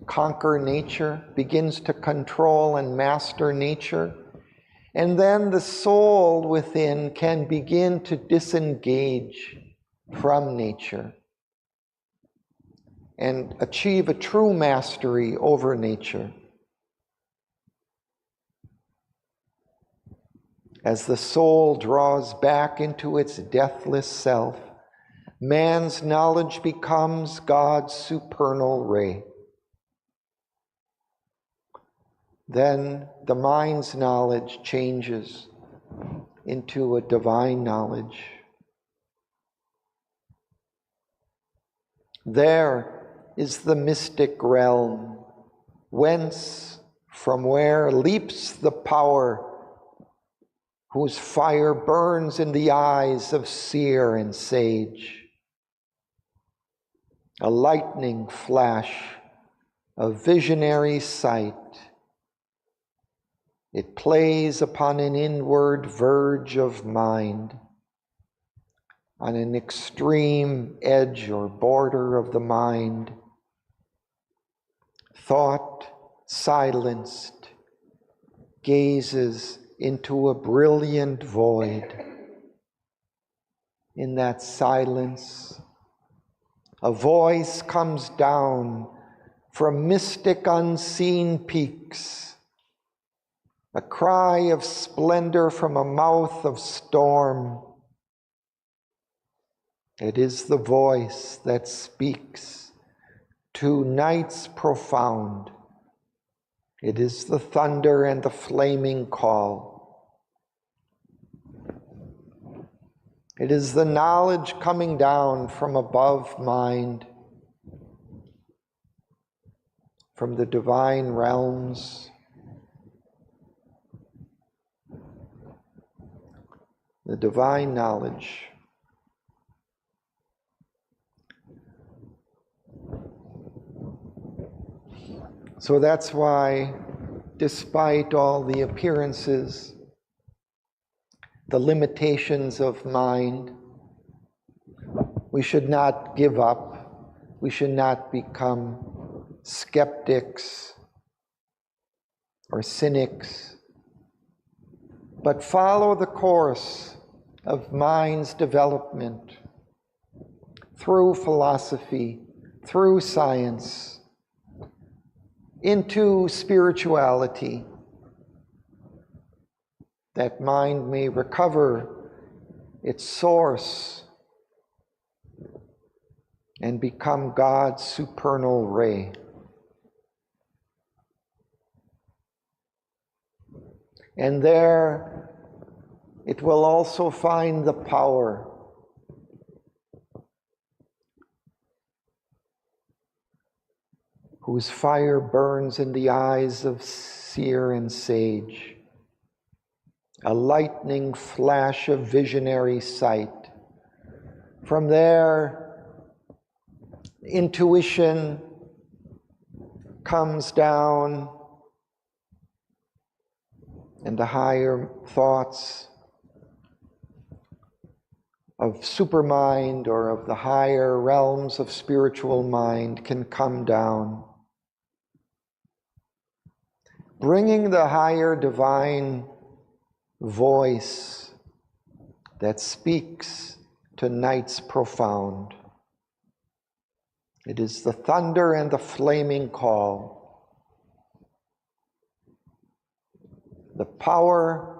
conquer nature, begins to control and master nature, and then the soul within can begin to disengage from nature and achieve a true mastery over nature. As the soul draws back into its deathless self, man's knowledge becomes God's supernal ray. Then the mind's knowledge changes into a divine knowledge. There is the mystic realm, from where leaps the power whose fire burns in the eyes of seer and sage. A lightning flash, a visionary sight. It plays upon an inward verge of mind, on an extreme edge or border of the mind. Thought, silenced, gazes into a brilliant void. In that silence, a voice comes down from mystic unseen peaks, a cry of splendor from a mouth of storm. It is the voice that speaks to nights profound. It is the thunder and the flaming call. It is the knowledge coming down from above mind, from the divine realms. The divine knowledge. So that's why, despite all the appearances, the limitations of mind, we should not give up. We should not become skeptics. or cynics, but follow the course of mind's development through philosophy, through science, into spirituality, that mind may recover its source and become God's supernal ray. And there it will also find the power whose fire burns in the eyes of seer and sage, a lightning flash of visionary sight. From there, intuition comes down, and the higher thoughts of supermind or of the higher realms of spiritual mind can come down, bringing the higher divine voice that speaks to nights profound. It is the thunder and the flaming call. The power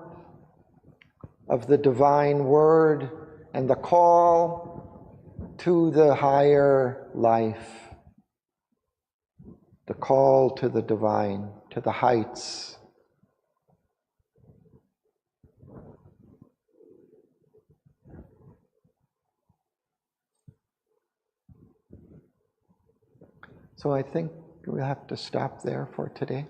of the divine word and the call to the higher life, the call to the divine, to the heights. So I think we'll have to stop there for today.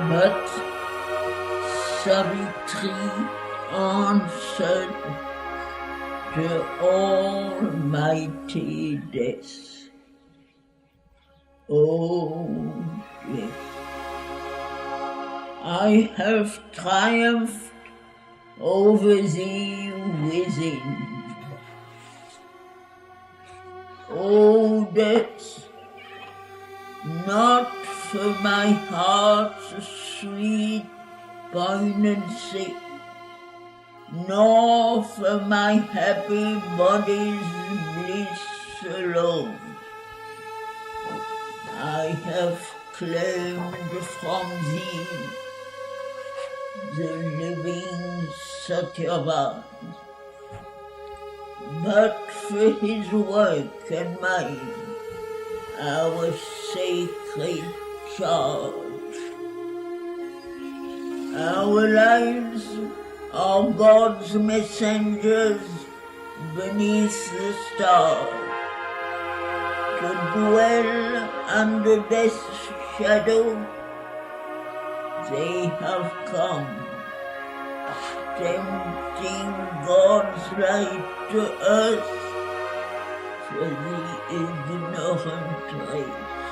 But Savitri answered the almighty death. Oh, death, I have triumphed over thee within. O death, not for my heart's sweet poignancy, nor for my happy body's bliss alone. I have claimed from thee the living Satyavan, but for his work and mine, our sacred charge. Our lives are God's messengers beneath the stars, to dwell under death's shadow. They have come, tempting God's light to earth for the ignorant race.